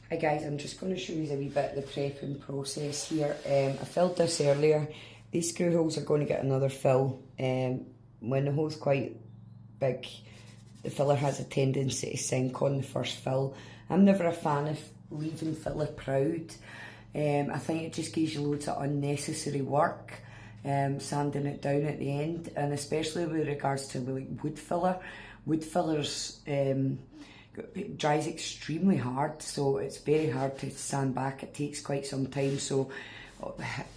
Hi guys, I'm just going to show you a wee bit of the prepping process here. I filled this earlier. These screw holes are going to get another fill. When the hole's quite big, the filler has a tendency to sink on the first fill. I'm never a fan of leaving filler proud. I think it just gives you loads of unnecessary work, sanding it down at the end, and especially with regards to like wood filler. Wood fillers it dries extremely hard, so it's very hard to sand back. It takes quite some time, so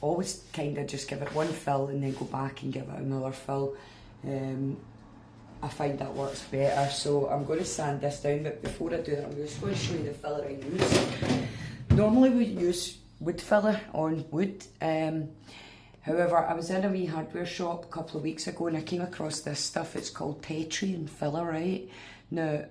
always kind of just give it one fill and then go back and give it another fill. I find that works better, so I'm going to sand this down, but before I do that I'm just going to show you the filler I use. Normally we use wood filler on wood, however I was in a wee hardware shop a couple of weeks ago and I came across this stuff. It's called Tetrian filler, right? Now,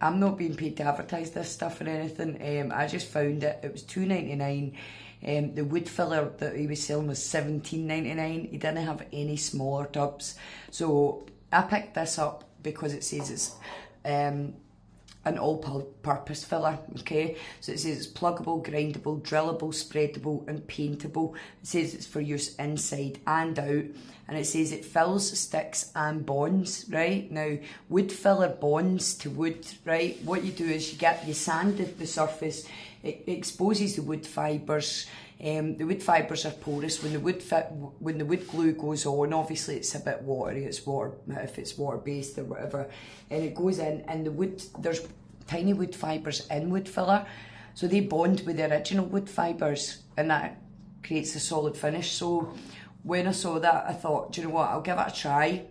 I'm not being paid to advertise this stuff or anything. I just found it. It was $2.99. The wood filler that he was selling was $17.99. He didn't have any smaller tubs. So I picked this up because it says it's an all-purpose filler, okay? So it says it's pluggable, grindable, drillable, spreadable and paintable. It says it's for use inside and out. And it says it fills, sticks and bonds, right? Now, wood filler bonds to wood, right? What you do is you sand the surface, it exposes the wood fibres. The wood fibres are porous. When the wood glue goes on, obviously it's a bit watery. It's water, if it's water based or whatever, and it goes in. And the wood, there's tiny wood fibres in wood filler, so they bond with the original wood fibres, and that creates a solid finish. So when I saw that, I thought, do you know what? I'll give it a try.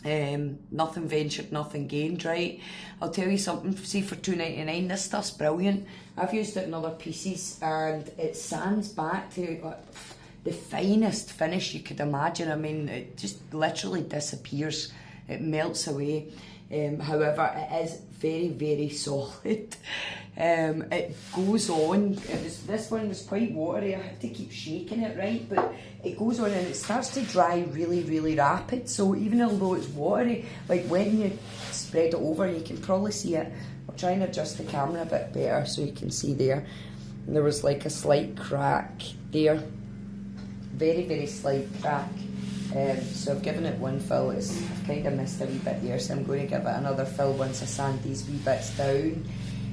Nothing ventured, nothing gained, right? I'll tell you something, see, for $2.99, this stuff's brilliant. I've used it in other pieces and it sands back to the finest finish you could imagine. I mean, it just literally disappears. It melts away. However, it is very, very solid. It goes on. This one was quite watery. I had to keep shaking it, right? But it goes on and it starts to dry really, really rapid. So even although it's watery, like when you spread it over, you can probably see it. I'll try and adjust the camera a bit better so you can see there. And there was like a slight crack there. Very, very slight crack. So I've given it one fill. I've kind of missed a wee bit there, so I'm going to give it another fill once I sand these wee bits down.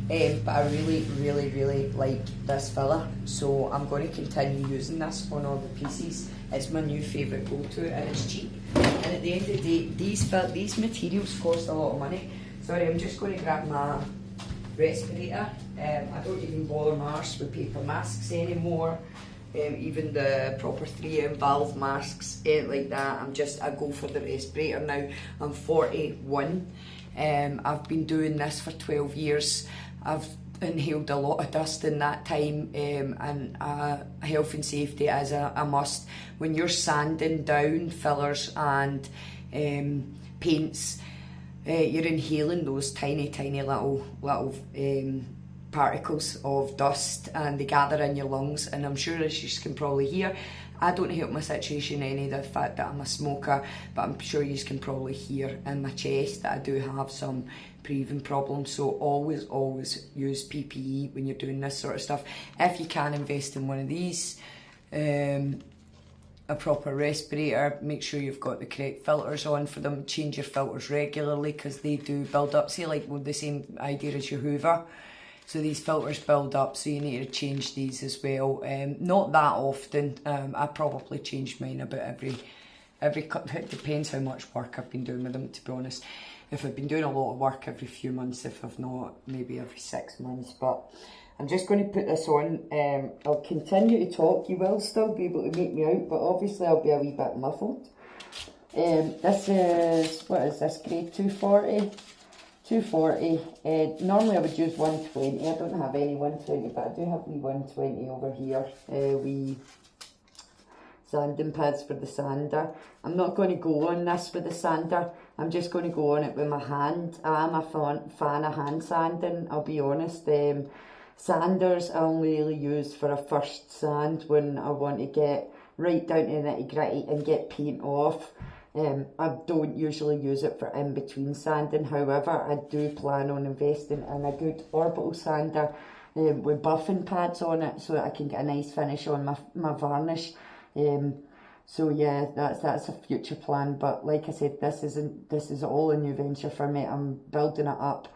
But I really, really, really like this filler, so I'm going to continue using this on all the pieces. It's my new favourite go-to and it's cheap. And at the end of the day, these materials cost a lot of money. Sorry, I'm just going to grab my respirator. I don't even bother Mars with paper masks anymore. Even the proper 3M valve masks ain't like that. I go for the respirator now. I'm 41. I've been doing this for 12 years. I've inhaled a lot of dust in that time, and health and safety is a must. When you're sanding down fillers and paints, you're inhaling those tiny, tiny little particles of dust, and they gather in your lungs. And I'm sure, as you can probably hear, I don't help my situation any, the fact that I'm a smoker, but I'm sure you can probably hear in my chest that I do have some breathing problems. So always use PPE when you're doing this sort of stuff. If you can, invest in one of these, a proper respirator. Make sure you've got the correct filters on for them. Change your filters regularly because they do build up. See, like the same idea as your Hoover. So these filters build up, so you need to change these as well. Not that often. I probably change mine about every it depends how much work I've been doing with them, to be honest. If I've been doing a lot of work, every few months. If I've not, maybe every 6 months. But I'm just going to put this on. I'll continue to talk. You will still be able to make me out, but obviously I'll be a wee bit muffled. This is, what is this, grade 240? 240. Normally I would use 120. I don't have any 120, but I do have wee 120 over here. Wee sanding pads for the sander. I'm not going to go on this with the sander. I'm just going to go on it with my hand. I'm a fan of hand sanding, I'll be honest. Sanders I only really use for a first sand when I want to get right down to the nitty gritty and get paint off. I don't usually use it for in-between sanding. However, I do plan on investing in a good orbital sander with buffing pads on it so that I can get a nice finish on my varnish. So yeah, that's a future plan. But like I said, this is all a new venture for me. I'm building it up.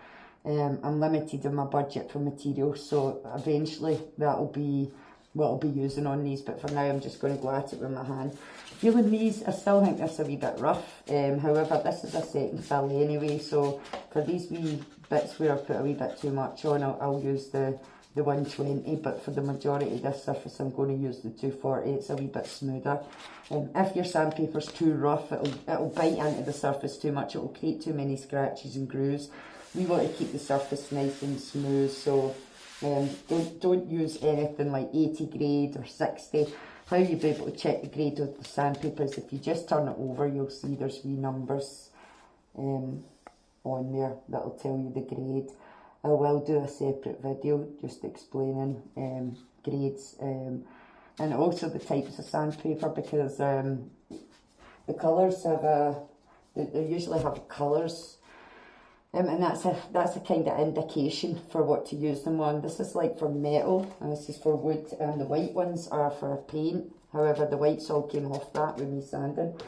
I'm limited in my budget for materials, so eventually that'll be what I'll be using on these, but for now I'm just going to go at it with my hand. Feeling these, I still think this is a wee bit rough. However, this is a second fill anyway, so for these wee bits where I put a wee bit too much on, I'll use the 120, but for the majority of this surface I'm going to use the 240. It's a wee bit smoother. If your sandpaper's too rough, it'll bite into the surface too much. It'll create too many scratches and grooves. We want to keep the surface nice and smooth, so don't use anything like 80 grade or 60. How you'll be able to check the grade of the sandpaper is if you just turn it over, you'll see there's wee numbers on there that'll tell you the grade. I will do a separate video just explaining grades and also the types of sandpaper, because the colours they usually have colours. And that's a kind of indication for what to use them on. This is like for metal, and this is for wood, and the white ones are for paint. However, the whites all came off that with me sanding.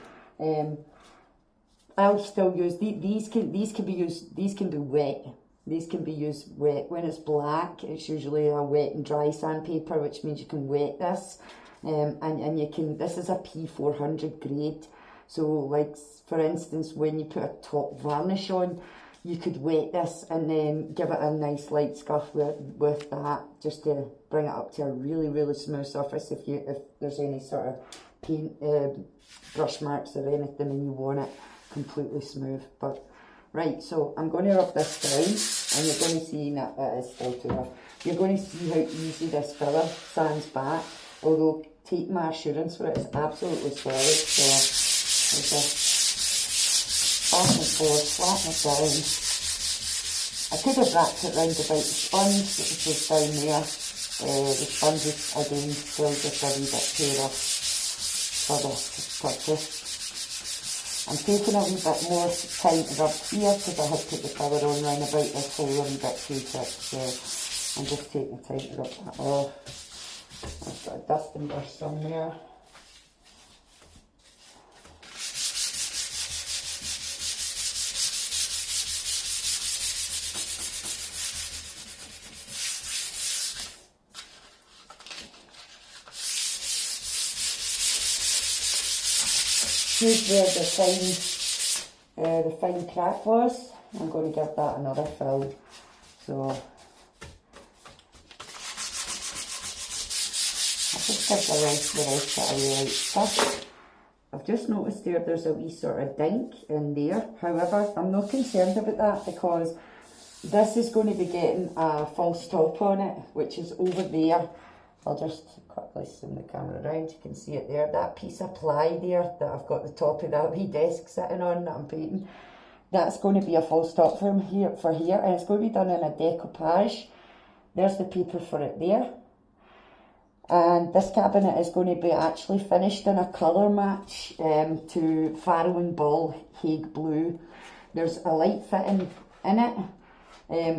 I'll still use these can be used. These can be wet. These can be used wet. When it's black, it's usually a wet and dry sandpaper, which means you can wet this, and you can. This is a P400 grade. So, like for instance, when you put a top varnish on, you could wet this and then give it a nice light scuff with that, just to bring it up to a really, really smooth surface if there's any sort of paint, brush marks or anything and you want it completely smooth. But right, so I'm going to rub this down and you're going to see that it is still too rough. You're going to see how easy this filler sands back, although take my assurance for it, it's absolutely solid. So there's a back and forth, flatten it down. I could have wrapped it round about the sponge, which was down there. The sponge is again still just a wee bit too rough for this purpose. I'm taking a wee bit more time to rub here because I had put the colour on round about this hole a wee bit too quick, so I'm just taking time to rub that off. I've got a dusting brush somewhere. Here's where the fine crack was. I'm going to give that another fill. So I just give the rest that I really like stuff. I've just noticed there's a wee sort of dink in there. However, I'm not concerned about that because this is going to be getting a full stop on it, which is over there. I'll just quickly zoom the camera around, you can see it there. That piece of ply there that I've got the top of that wee desk sitting on that I'm painting, that's going to be a full stop for here, and it's going to be done in a decoupage. There's the paper for it there. And this cabinet is going to be actually finished in a colour match to Farrow and Ball Hague Blue. There's a light fitting in it,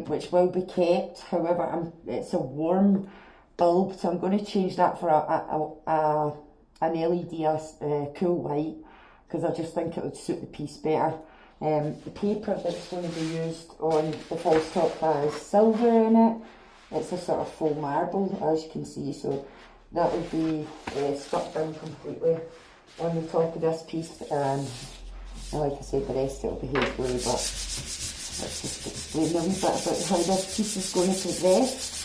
which will be kept. However, it's a warm bulb, so I'm going to change that for an LED cool white, because I just think it would suit the piece better. The paper that's going to be used on the false top has silver in it. It's a sort of faux marble, as you can see, so that would be stuck down completely on the top of this piece, and like I said, the rest will be hair blue. But let's just explain a wee bit about how this piece is going to progress.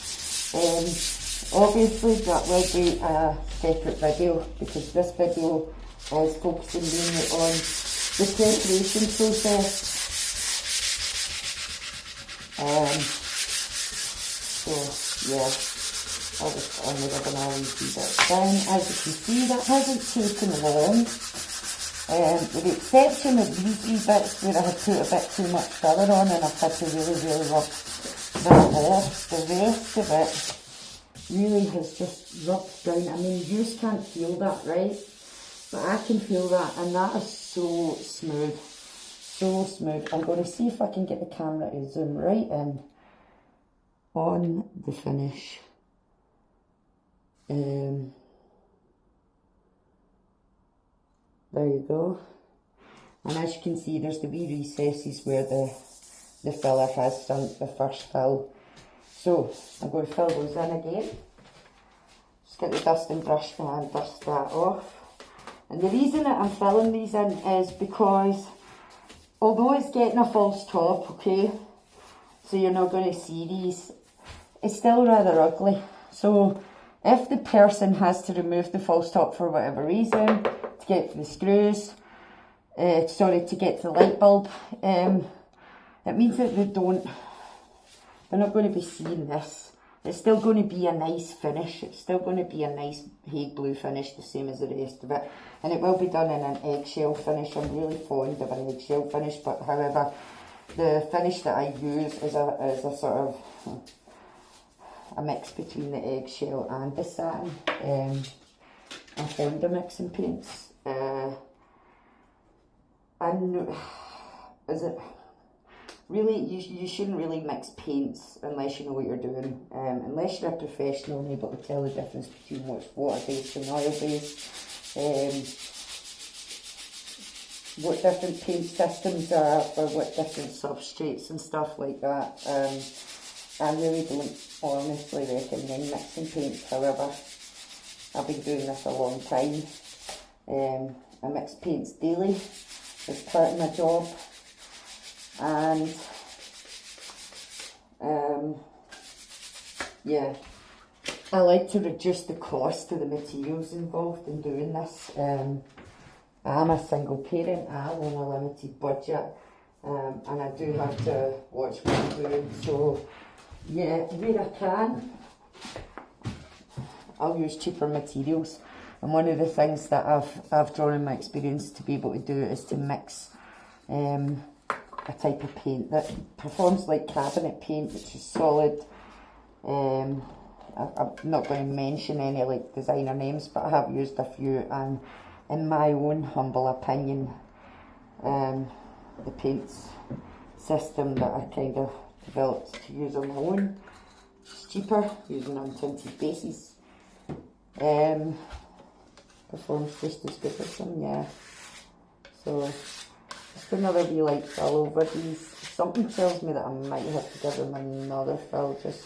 Obviously that will be a separate video, because this video is focusing mainly on the preparation process. So yeah, I'll just put on the ribbon all these bits down. As you can see, that hasn't taken long. With the exception of these wee bits where I had put a bit too much colour on and I've had to really rub that off, the rest of it really has just rubbed down. I mean, you just can't feel that, right? But I can feel that, and that is so smooth. So smooth. I'm going to see if I can get the camera to zoom right in. on the finish. There you go. And as you can see, there's the wee recesses where the filler has sunk the first fill. So I'm going to fill those in again. Just get the dusting brush and dust that off. And the reason that I'm filling these in is because although it's getting a false top, okay, so you're not going to see these, it's still rather ugly. So if the person has to remove the false top for whatever reason, to get to the screws, to get to the light bulb, it means that they're not going to be seeing this. It's still going to be a nice finish. It's still going to be a nice hague blue finish, the same as the rest of it. And it will be done in an eggshell finish. I'm really fond of an eggshell finish, but however, the finish that I use is a sort of a mix between the eggshell and the satin. I'm fond of mixing paints. And is it really, you shouldn't really mix paints unless you know what you're doing. Unless you're a professional and able to tell the difference between what's water-based and oil-based. What different paint systems are for what different substrates and stuff like that. I really don't honestly recommend mixing paints. However, I've been doing this a long time. I mix paints daily as part of my job, and yeah, I like to reduce the cost of the materials involved in doing this. I'm a single parent, I'm on a limited budget, and I do have to watch what I'm doing, so yeah, where I can, I'll use cheaper materials. And one of the things that I've drawn in my experience to be able to do is to mix a type of paint that performs like cabinet paint, which is solid. I'm not going to mention any like designer names, but I have used a few, and in my own humble opinion, the paints system that I kind of developed to use on my own is cheaper, using untinted bases. Performs just as good as them, yeah. So just another wee light fill over these. Something tells me that I might have to give them another fill. Just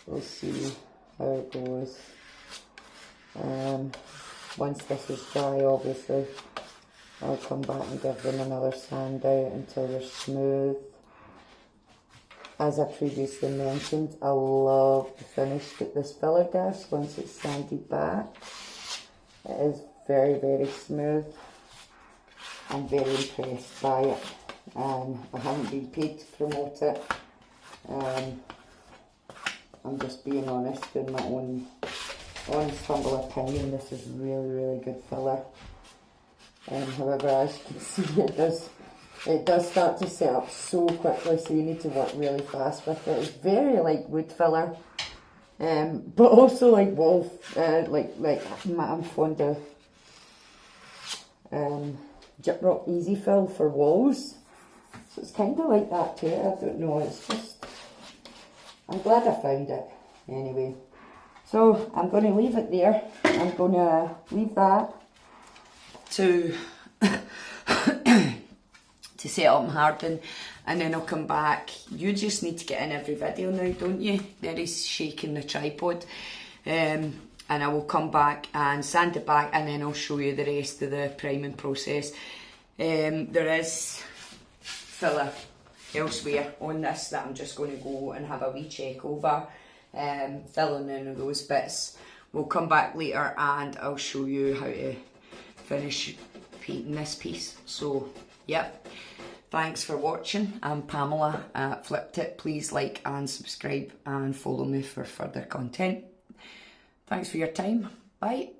we'll see how it goes. Once this is dry, obviously, I'll come back and give them another sand out until they're smooth. As I previously mentioned, I love the finish that this filler gives once it's sanded back. It is very, very smooth. I'm very impressed by it. I haven't been paid to promote it. I'm just being honest in my own honest, humble opinion. This is really, really good filler. However, as you can see, it does start to set up so quickly, so you need to work really fast with it. It's very like wood filler. But also like wall, I'm fond of gyprock easy fill for walls, so it's kind of like that too. I don't know, it's just, I'm glad I found it anyway. So I'm going to leave it there. I'm going to leave that to to set up and harden, and then I'll come back. You just need to get in every video now, don't you? There he's shaking the tripod. And I will come back and sand it back, and then I'll show you the rest of the priming process. There is filler elsewhere on this that I'm just going to go and have a wee check over, filling in of those bits. We'll come back later and I'll show you how to finish painting this piece. So, yep. Thanks for watching. I'm Pamela at Flipped It. Please like and subscribe and follow me for further content. Thanks for your time. Bye.